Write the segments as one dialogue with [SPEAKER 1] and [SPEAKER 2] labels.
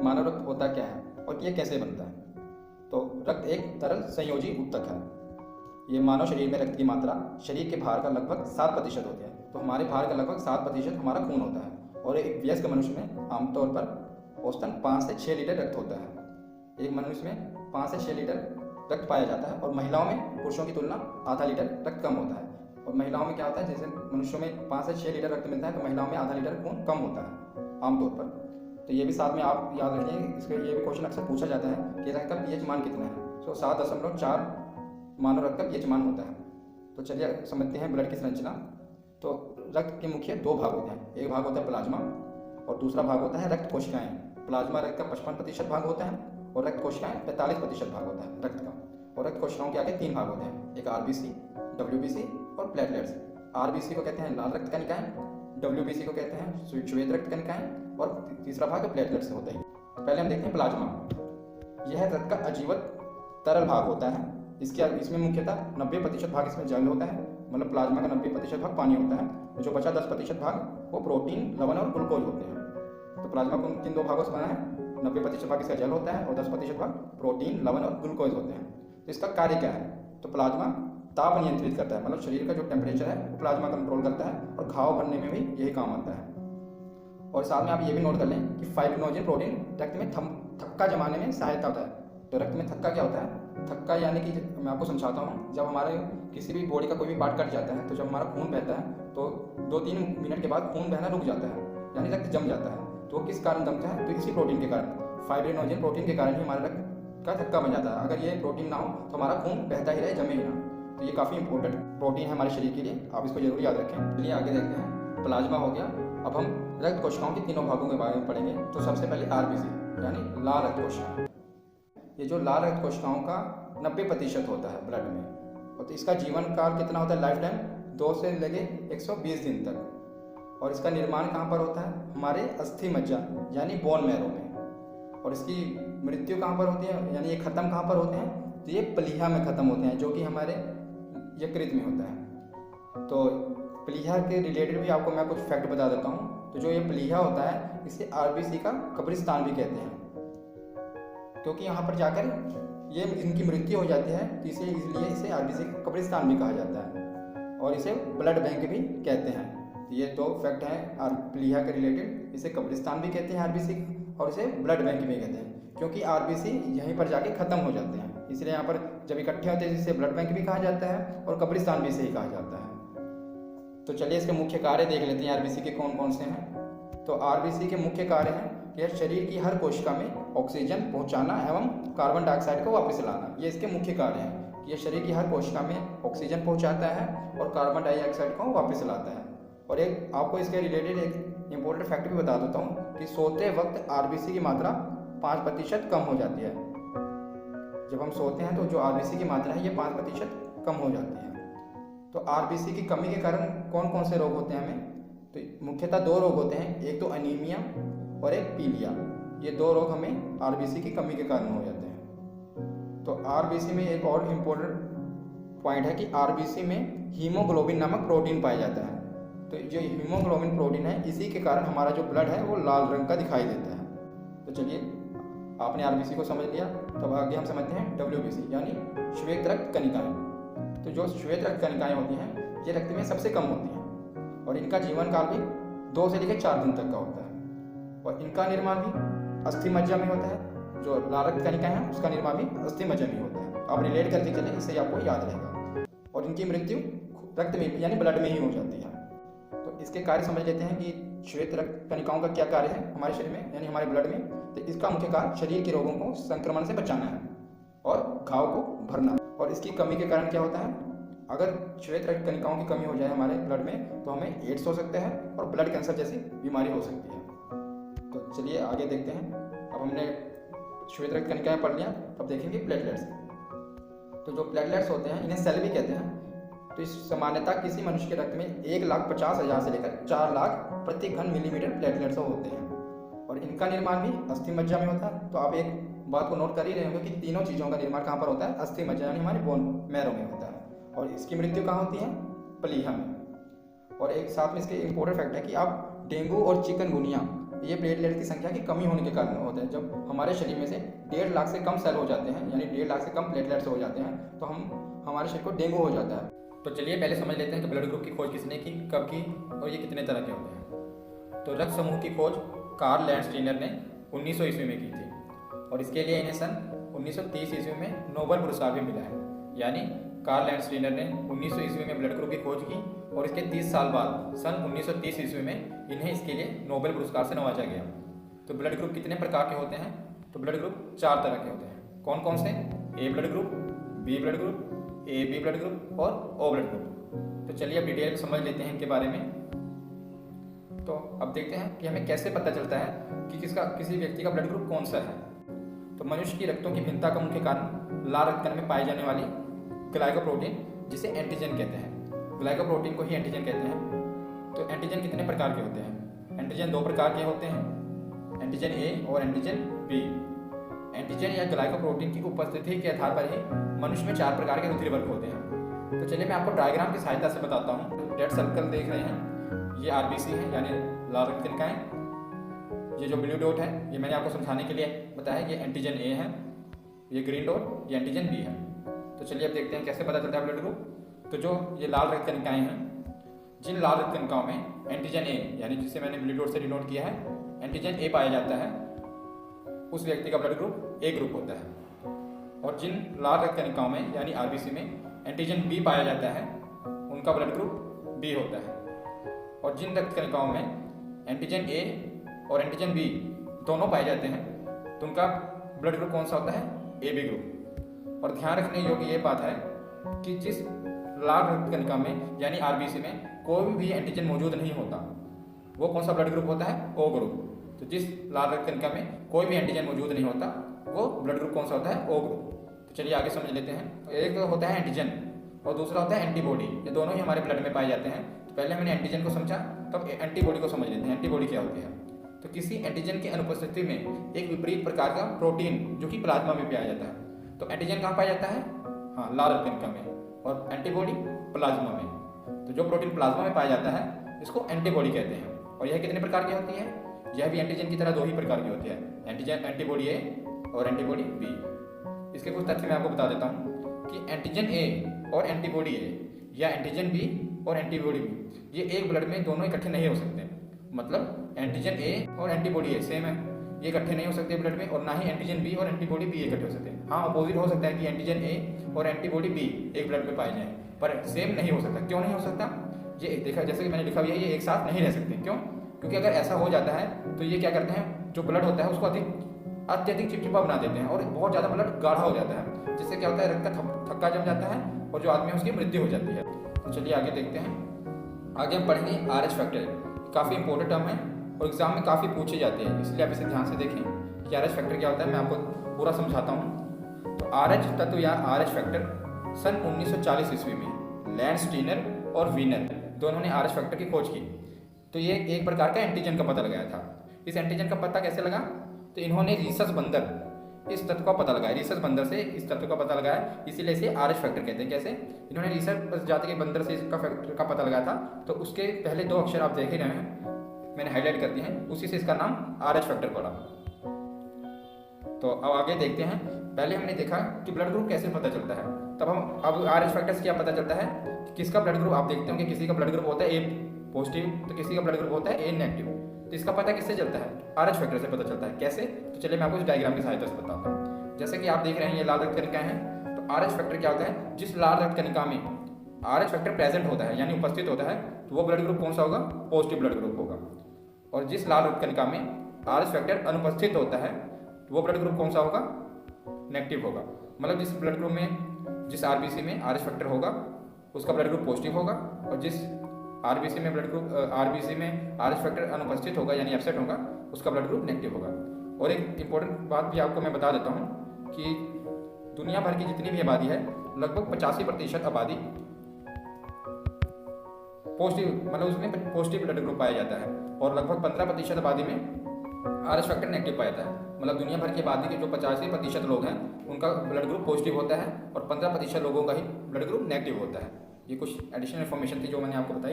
[SPEAKER 1] मानव रक्त होता क्या है और ये कैसे बनता है। तो रक्त एक तरल संयोजी ऊतक है। ये मानव शरीर में रक्त की मात्रा शरीर के भार का लगभग 7% होती है। तो हमारे भार का लगभग 7% हमारा खून होता है और एक व्यस्क मनुष्य में आमतौर पर औसतन 5 से 6 लीटर रक्त होता है। एक मनुष्य में 5 से 6 लीटर रक्त पाया जाता है और महिलाओं में पुरुषों की तुलना आधा लीटर रक्त कम होता है। और महिलाओं में क्या होता है, जैसे मनुष्यों में 5 से 6 लीटर रक्त मिलता है तो महिलाओं में आधा लीटर खून कम होता है आमतौर पर। तो ये भी साथ में आप याद रखिए, इसके ये भी क्वेश्चन अक्सर पूछा जाता है कि रक्त का पीएच मान कितना है। तो 7.4 मानव रक्त का पीएच मान होता है। तो चलिए समझते हैं ब्लड की संरचना। तो रक्त के मुख्य 2 भाग होते हैं। एक भाग होता है प्लाज्मा और दूसरा भाग होता है रक्त कोशिकाएं। प्लाज्मा रक्त का 55% भाग होता है और रक्त कोशिकाएं 45% भाग होता है रक्त का। और रक्त कोशिकाओं के आगे 3 भाग होते हैं, एक आरबीसी, डब्ल्यूबीसी और प्लेटलेट्स। आरबीसी को कहते हैं लाल रक्त कणिकाएं, डब्ल्यूबीसी को कहते हैं श्वेत रक्त कणिकाएं और तीसरा भाग प्लेटलेट्स होता है। पहले हम देखते हैं प्लाज्मा। यह रक्त का अजीवत तरल भाग होता है। इसमें मुख्यतः 90% भाग इसमें जल होता है, मतलब प्लाज्मा का 90% भाग पानी होता है। जो बचा 10% भाग वो प्रोटीन, लवण और ग्लूकोज होते हैं। तो प्लाज्मा को किन 2 भागों से बना है, 90% भाग इसका जल होता है और 10% भाग प्रोटीन, लवण और ग्लूकोज होते हैं। तो इसका कार्य क्या है, तो प्लाज्मा ताप नियंत्रित करता है, मतलब शरीर का जो टेम्परेचर है वो प्लाज्मा कंट्रोल करता है और घाव भरने में भी यही काम आता है। और साथ में आप ये भी नोट कर लें कि फाइब्रिनोजन प्रोटीन रक्त में थक्का जमाने में सहायता होता है। तो रक्त में थक्का क्या होता है, थक्का यानी कि मैं आपको समझाता हूँ, जब हमारे किसी भी बॉडी का कोई भी पार्ट कट जाता है तो जब हमारा खून बहता है तो 2-3 मिनट के बाद खून बहना रुक जाता है, यानी रक्त जम जाता है। तो वो किस कारण जमता है, तो इसी प्रोटीन के कारण, फाइब्रिनोजन प्रोटीन के कारण ही हमारा रक्त का थक्का बन जाता है। अगर ये प्रोटीन ना हो तो हमारा खून बहता ही रहे, जमे ही ना। तो ये काफ़ी इंपॉर्टेंट प्रोटीन है हमारे शरीर के लिए, आप इसको जरूर याद रखें। चलिए आगे देखते हैं। प्लाज्मा हो गया। अब हम रक्त कोशिकाओं के 3 भागों के बारे में पढ़ेंगे। तो सबसे पहले आरबीसी यानी लाल रक्त कोशिकाएं। ये जो लाल रक्त कोशिकाओं का 90% होता है ब्लड में। और तो इसका जीवन काल कितना होता है, लाइफ टाइम 2 से लेके 120 दिन तक। और इसका निर्माण कहाँ पर होता है, हमारे अस्थि मज्जा यानी बोन मैरो में। और इसकी मृत्यु कहाँ पर होती है, यानी ये ख़त्म कहाँ पर होते हैं, तो ये प्लीहा में ख़त्म होते हैं, जो कि हमारे यकृत में होता है। तो प्लीहा के रिलेटेड भी आपको मैं कुछ फैक्ट बता देता हूँ। तो जो ये प्लीहा होता है इसे आरबीसी का कब्रिस्तान भी कहते हैं, क्योंकि यहाँ पर जाकर ये इनकी मृत्यु हो जाती है, तो इसलिए इसे आरबीसी का कब्रिस्तान भी कहा जाता है और इसे ब्लड बैंक भी कहते हैं। ये 2 फैक्ट हैं प्लीहा के रिलेटेड। इसे कब्रिस्तान भी कहते हैं आरबीसी और इसे ब्लड बैंक भी कहते हैं, क्योंकि आरबीसी यहीं पर जाके ख़त्म हो जाते हैं। इसलिए यहाँ पर जब इकट्ठे होते हैं जिसे ब्लड बैंक भी कहा जाता है और कब्रिस्तान भी इसे ही कहा जाता है। तो चलिए इसके मुख्य कार्य देख लेते हैं आरबीसी के कौन कौन से हैं। तो आरबीसी के मुख्य कार्य हैं कि यह शरीर की हर कोशिका में ऑक्सीजन पहुँचाना एवं कार्बन डाइऑक्साइड को वापस लाना। ये इसके मुख्य कार्य हैं कि यह शरीर की हर कोशिका में ऑक्सीजन पहुँचाता है और कार्बन डाइऑक्साइड को वापस लाता है। और एक आपको इसके रिलेटेड एक इम्पोर्टेंट फैक्ट भी बता देता हूँ कि सोते वक्त आरबीसी की मात्रा 5% कम हो जाती है। जब हम सोते हैं तो जो आरबीसी की मात्रा है ये 5% कम हो जाती है। तो आरबीसी की कमी के कारण कौन कौन से रोग होते हैं हमें, तो मुख्यतः 2 रोग होते हैं, एक तो अनीमिया और एक पीलिया। ये 2 रोग हमें आरबीसी की कमी के कारण हो जाते हैं। तो आरबीसी में एक और इम्पोर्टेंट पॉइंट है कि आरबीसी में हीमोग्लोबिन नामक प्रोटीन पाया जाता है। तो जो हीमोग्लोबिन प्रोटीन है इसी के कारण हमारा जो ब्लड है वो लाल रंग का दिखाई देता है। तो चलिए आपने आरबीसी को समझ लिया, तो आगे हम समझते हैं डब्ल्यूबीसी यानी श्वेत रक्त कणिकाएं। तो जो श्वेत रक्त कणिकाएं होती हैं ये रक्त में सबसे कम होती हैं और इनका जीवन काल भी 2 से लेकर 4 दिन तक का होता है। और इनका निर्माण भी अस्थि मज्जा में होता है। जो लाल रक्त कणिकाएं हैं उसका निर्माण भी अस्थि मज्जा में होता है। आप रिलेट करके चलें, इससे आपको याद रहेगा। और इनकी मृत्यु रक्त में यानी ब्लड में ही हो जाती है। तो इसके कार्य समझ लेते हैं कि श्वेत रक्त कणिकाओं का क्या कार्य है हमारे शरीर में यानी हमारे ब्लड में। तो इसका मुख्य कार्य शरीर के रोगों को संक्रमण से बचाना है और घाव को भरना। और इसकी कमी के कारण क्या होता है, अगर श्वेत रक्त कणिकाओं की कमी हो जाए हमारे ब्लड में तो हमें एड्स हो सकता है और ब्लड कैंसर जैसी बीमारी हो सकती है। तो चलिए आगे देखते हैं। अब हमने श्वेत रक्त कणिकाएं पढ़ लिया, अब देखेंगे प्लेटलेट्स। तो जो प्लेटलेट्स होते हैं इन्हें सेल भी कहते हैं। तो इस सामान्यतः किसी मनुष्य के रक्त में 1,50,000 से लेकर 4 लाख प्रति घन मिलीमीटर प्लेटलेट्स होते हैं और इनका निर्माण भी अस्थि मज्जा में होता है। तो आप एक बात को नोट कर ही रहे होंगे कि तीनों चीज़ों का निर्माण कहाँ पर होता है, अस्थि मज्जा यानी हमारे बोन मैरो में होता है। और इसकी मृत्यु कहाँ होती है, प्लीहा में। और एक साथ में इसके इम्पोर्टेंट फैक्ट है कि आप डेंगू और चिकनगुनिया ये प्लेटलेट की संख्या की कमी होने के कारण होता है। जब हमारे शरीर में से 1.5 लाख से कम सेल हो जाते हैं, यानी 1.5 लाख से कम प्लेटलेट्स हो जाते हैं, तो हमारे शरीर को डेंगू हो जाता है। तो चलिए पहले समझ लेते हैं कि ब्लड ग्रुप की खोज किसने की, कब की और ये कितने तरह के होते हैं। तो रक्त समूह की खोज कार्ल लैंडस्टीनर ने 1900 ईस्वी में की थी और इसके लिए इन्हें सन 1930 ईस्वी में नोबेल पुरस्कार भी मिला है। यानी कार्ल लैंडस्टीनर ने 1900 ईस्वी में ब्लड ग्रुप की खोज की और इसके 30 साल बाद सन 1930 ईस्वी में इन्हें इसके लिए नोबेल पुरस्कार से नवाजा गया। तो ब्लड ग्रुप कितने प्रकार के होते हैं? तो ब्लड ग्रुप 4 तरह के होते हैं। कौन कौन से? A blood group, B blood group, A B blood group और ओ ब्लड ग्रुप। तो चलिए अब डिटेल में समझ लेते हैं इनके बारे में। तो अब देखते हैं कि हमें कैसे पता चलता है कि किसी व्यक्ति का ब्लड ग्रुप कौन सा है। तो मनुष्य की रक्तों की भिन्नता कम के कारण लाल रक्त कण में पाई जाने वाली ग्लाइकोप्रोटीन, जिसे एंटीजन कहते हैं, ग्लाइकोप्रोटीन को ही एंटीजन कहते हैं। तो एंटीजन कितने प्रकार के होते हैं? एंटीजन 2 प्रकार के होते हैं, एंटीजन ए और एंटीजन बी। एंटीजन या ग्लाइकोप्रोटीन की उपस्थिति के आधार पर ही मनुष्य में 4 प्रकार के रुधिर वर्ग होते हैं। तो चलिए मैं आपको डायग्राम की सहायता से बताता हूँ। रेड सर्कल देख रहे हैं, ये आरबीसी है यानी लाल रक्त कणिकाएं। ये जो ब्लू डॉट है ये मैंने आपको समझाने के लिए बताया, ये एंटीजन ए है। ये ग्रीन डॉट ये एंटीजन बी है। तो चलिए अब देखते हैं कैसे पता चलता है ब्लड ग्रुप। तो जो ये लाल रक्त कणिकाएं हैं, जिन लाल रक्त कणिकाओं में एंटीजन ए यानी जिसे मैंने ब्लू डॉट से डिनोट किया है, एंटीजन ए पाया जाता है, उस व्यक्ति का ब्लड ग्रुप ए ग्रुप होता है। और जिन लाल रक्त कणिकाओं में यानी आरबीसी में एंटीजन बी पाया जाता है, उनका ब्लड ग्रुप बी होता है। और जिन रक्त कणिकाओं में एंटीजन ए और एंटीजन बी दोनों पाए जाते हैं, तो उनका ब्लड ग्रुप कौन सा होता है? A B group. और ध्यान रखने योग्य ये बात है कि जिस लाल रक्त कणिका में यानी आरबीसी में कोई भी एंटीजन मौजूद नहीं होता, वो कौन सा ब्लड ग्रुप होता है? O group. तो जिस लाल रक्त कणिका में कोई भी एंटीजन मौजूद नहीं होता, वो ब्लड ग्रुप कौन सा होता है? O group. तो चलिए आगे समझ लेते हैं। तो एक होता है एंटीजन और दूसरा होता है एंटीबॉडी। ये दोनों ही हमारे ब्लड में पाए जाते हैं। तो पहले हमने एंटीजन को समझा, तब एंटीबॉडी को समझ लेते हैं। एंटीबॉडी क्या होती है? तो किसी एंटीजन की अनुपस्थिति में एक विपरीत प्रकार का प्रोटीन जो कि प्लाज्मा में पाया जाता है। तो एंटीजन कहाँ पाया जाता है? हाँ, लाल रक्त कणिका में, और एंटीबॉडी प्लाज्मा में। तो जो प्रोटीन प्लाज्मा में पाया जाता है इसको एंटीबॉडी कहते हैं। और यह कितने प्रकार की होती है? यह भी एंटीजन की तरह 2 ही प्रकार की होती है, एंटीजन एंटीबॉडी ए और एंटीबॉडी बी। इसके कुछ तथ्य मैं आपको बता देता हूँ कि एंटीजन ए और एंटीबॉडी ए या एंटीजन बी और एंटीबॉडी बी ये एक ब्लड में दोनों इकट्ठे नहीं हो सकते। मतलब एंटीजन ए और एंटीबॉडी ए सेम है, ये इकट्ठे नहीं हो सकते ब्लड में, और ना ही एंटीजन बी और एंटीबॉडी बी इकट्ठे हो सकते हैं। हाँ, अपोजिट हो सकता है कि एंटीजन ए और एंटीबॉडी बी एक ब्लड में पाए जाएं, पर सेम नहीं हो सकता। क्यों नहीं हो सकता? ये देखा, जैसे कि मैंने लिखा हुआ है, ये एक साथ नहीं रह सकते। क्यों? क्योंकि अगर ऐसा हो जाता है तो ये क्या करते हैं, जो ब्लड होता है उसको अत्यधिक चिपचिपा बना देते हैं और बहुत ज़्यादा ब्लड गाढ़ा हो जाता है, जिससे क्या होता है, रक्त का थक्का जम जाता है और जो आदमी है उसकी मृत्यु हो जाती है। तो चलिए आगे देखते हैं। आगे हम पढ़ेंगे RH फैक्टर। काफ़ी इंपॉर्टेंट टर्म है और एग्जाम में काफ़ी पूछे जाते हैं, इसलिए आप इसे ध्यान से देखें कि RH फैक्टर क्या होता है। मैं आपको पूरा समझाता हूँ। तो RH तत्व या RH फैक्टर सन 1940 ईस्वी में लैंडस्टीनर और वीनर दोनों ने RH फैक्टर की खोज की। तो ये एक प्रकार का एंटीजन का पता लगाया था। इस एंटीजन का पता कैसे लगा? तो इन्होंने रीसस बंदर इस तत्व का पता लगाया, रीसस बंदर से इस तत्व का पता लगाया, इसीलिए इसे RH फैक्टर कहते हैं। कैसे? इन्होंने रीसस जाति के बंदर से इसका फैक्टर का पता लगाया था। तो उसके पहले 2 अक्षर आप देख ही रहे हैं, मैंने हाईलाइट कर दिए हैं, उसी से इसका नाम RH फैक्टर पड़ा। तो अब आगे देखते हैं। पहले हमने देखा कि ब्लड ग्रुप कैसे पता चलता है, तब हम अब RH फैक्टर से क्या पता चलता है कि किसका ब्लड ग्रुप। आप देखते होंगे किसी का ब्लड ग्रुप होता है ए पॉजिटिव, तो किसी का ब्लड ग्रुप होता है ए नेगेटिव। तो इसका पता किससे चलता है? RH फैक्टर से पता चलता है। कैसे? तो चलिए मैं आपको इस डायग्राम की सहायता से बताता हूँ। जैसे कि आप देख रहे हैं ये लाल रक्त कणिकाएं हैं, तो RH फैक्टर क्या होता है? जिस लाल रक्त कणिका में RH फैक्टर प्रेजेंट होता है यानी उपस्थित होता है, तो वो ब्लड ग्रुप कौन सा होगा? पॉजिटिव ब्लड ग्रुप होगा। और जिस लाल रक्त कणिका में RH फैक्टर अनुपस्थित होता है, तो वो ब्लड ग्रुप कौन सा होगा? नेगेटिव होगा। मतलब जिस ब्लड ग्रुप में, जिस आरबीसी में RH फैक्टर होगा उसका ब्लड ग्रुप पॉजिटिव होगा, और जिस आरबीसी में RH फैक्टर अनुपस्थित होगा यानी एब्सेंट होगा, उसका ब्लड ग्रुप नेगेटिव होगा। और एक इंपॉर्टेंट बात भी आपको मैं बता देता हूँ कि दुनिया भर की जितनी भी आबादी है, लगभग 85% आबादी पॉजिटिव, मतलब उसमें पॉजिटिव ब्लड ग्रुप पाया जाता है, और लगभग 15% आबादी में RH फैक्टर नेगेटिव पाया जाता है। मतलब दुनिया भर की आबादी के जो 85% लोग हैं उनका ब्लड ग्रुप पॉजिटिव होता है, और 15% लोगों का ही ब्लड ग्रुप नेगेटिव होता है। ये कुछ एडिशनल इन्फॉर्मेशन थी जो मैंने आपको बताई।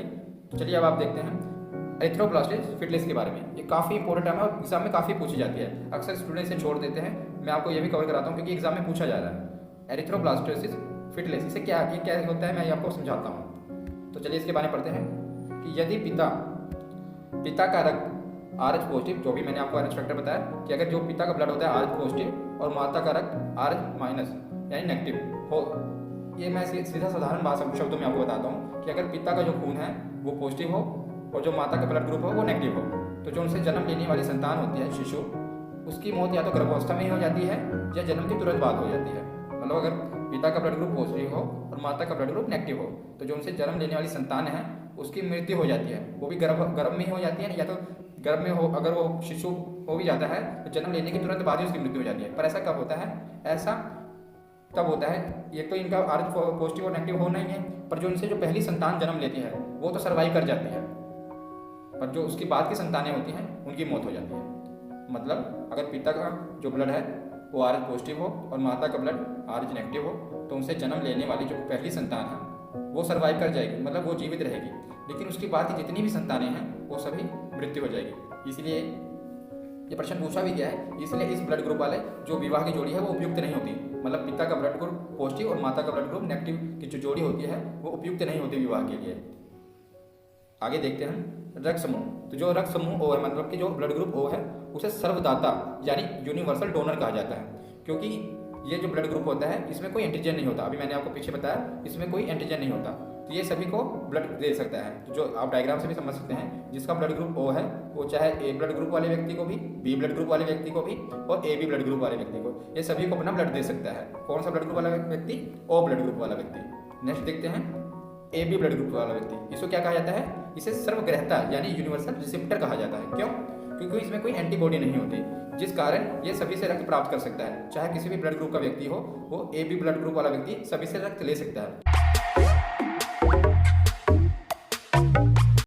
[SPEAKER 1] तो चलिए अब आप देखते हैं एरिथ्रोब्लास्टिक फिटलेस के बारे में। ये काफ़ी इंपॉर्टेंट है और एग्जाम में काफ़ी पूछी जाती है। अक्सर स्टूडेंट इसे छोड़ देते हैं, मैं आपको ये भी कवर कराता हूँ क्योंकि एग्जाम में पूछा जा रहा है। एरिथ्रोब्लास्टोसिस फिटलेस, इसे क्या होता है मैं आपको समझाता हूँ। तो चलिए इसके बारे में पढ़ते हैं कि यदि पिता का रक्त RH पॉजिटिव, जो भी मैंने आपको RH फैक्टर बताया कि अगर जो पिता का ब्लड होता है RH पॉजिटिव और माता का रक्त RH माइनस यानी नेगेटिव हो, ये मैं सीधा साधारण भाषा शब्दों में आपको बताता हूँ कि अगर पिता का जो खून है वो पॉजिटिव हो और जो माता का ब्लड ग्रुप हो वो नेगेटिव हो, तो जो उनसे जन्म लेने वाली संतान होती है, शिशु, उसकी मौत या तो गर्भावस्था में ही हो जाती है या जन्म के तुरंत बाद हो जाती है। मतलब अगर पिता का ब्लड ग्रुप पॉजिटिव हो और माता का ब्लड ग्रुप नेगेटिव हो, तो जो उनसे जन्म लेने वाली संतान है उसकी मृत्यु हो जाती है। वो भी गर्भ में ही हो जाती है, या तो गर्भ में हो, अगर वो शिशु हो भी जाता है तो जन्म लेने के तुरंत बाद ही उसकी मृत्यु हो जाती है। पर ऐसा कब होता है? ऐसा तब होता है, ये तो इनका RH पॉजिटिव और नेगेटिव होना ही है, पर जो इनसे जो पहली संतान जन्म लेती है वो तो सर्वाइव कर जाती है, पर जो उसकी बाद की संतानें होती हैं उनकी मौत हो जाती है। मतलब अगर पिता का जो ब्लड है वो RH पॉजिटिव हो और माता का ब्लड RH नेगेटिव हो, तो उनसे जन्म लेने वाली जो पहली संतान है वो सर्वाइव कर जाएगी, मतलब वो जीवित रहेगी, लेकिन उसकी बाद की जितनी भी संतानें हैं वो सभी मृत्यु हो जाएगी। इसलिए ये प्रश्न पूछा भी गया है, इसलिए इस ब्लड ग्रुप वाले जो विवाह की जोड़ी है वो उपयुक्त नहीं होती। मतलब पिता का ब्लड ग्रुप पॉजिटिव और माता का ब्लड ग्रुप नेगेटिव की जो जोड़ी होती है वो उपयुक्त नहीं होती विवाह के लिए। आगे देखते हैं रक्त समूह। तो जो रक्त समूह O है, मतलब कि जो ब्लड ग्रुप O है, उसे सर्वदाता यानी यूनिवर्सल डोनर कहा जाता है, क्योंकि ये जो ब्लड ग्रुप होता है इसमें कोई एंटीजन नहीं होता। अभी मैंने आपको पीछे बताया इसमें कोई एंटीजन नहीं होता, तो ये सभी को ब्लड दे सकता है। तो जो आप डायग्राम से भी समझ सकते हैं, जिसका ब्लड ग्रुप O है वो चाहे A ब्लड ग्रुप वाले व्यक्ति को भी, B ब्लड ग्रुप वाले व्यक्ति को भी और AB ब्लड ग्रुप वाले व्यक्ति को, ये सभी को अपना ब्लड दे सकता है। कौन सा ब्लड ग्रुप वाला व्यक्ति? O ब्लड ग्रुप वाला व्यक्ति। नेक्स्ट देखते हैं AB ब्लड ग्रुप वाला व्यक्ति। इसको क्या कहा जाता है? इसे सर्वग्रहता यानी यूनिवर्सल रिसेप्टर कहा जाता है। क्यों? क्योंकि इसमें कोई एंटीबॉडी नहीं होती, जिस कारण ये सभी से रक्त प्राप्त कर सकता है। चाहे किसी भी ब्लड ग्रुप का व्यक्ति हो, वो AB ब्लड ग्रुप वाला व्यक्ति सभी से रक्त ले सकता है।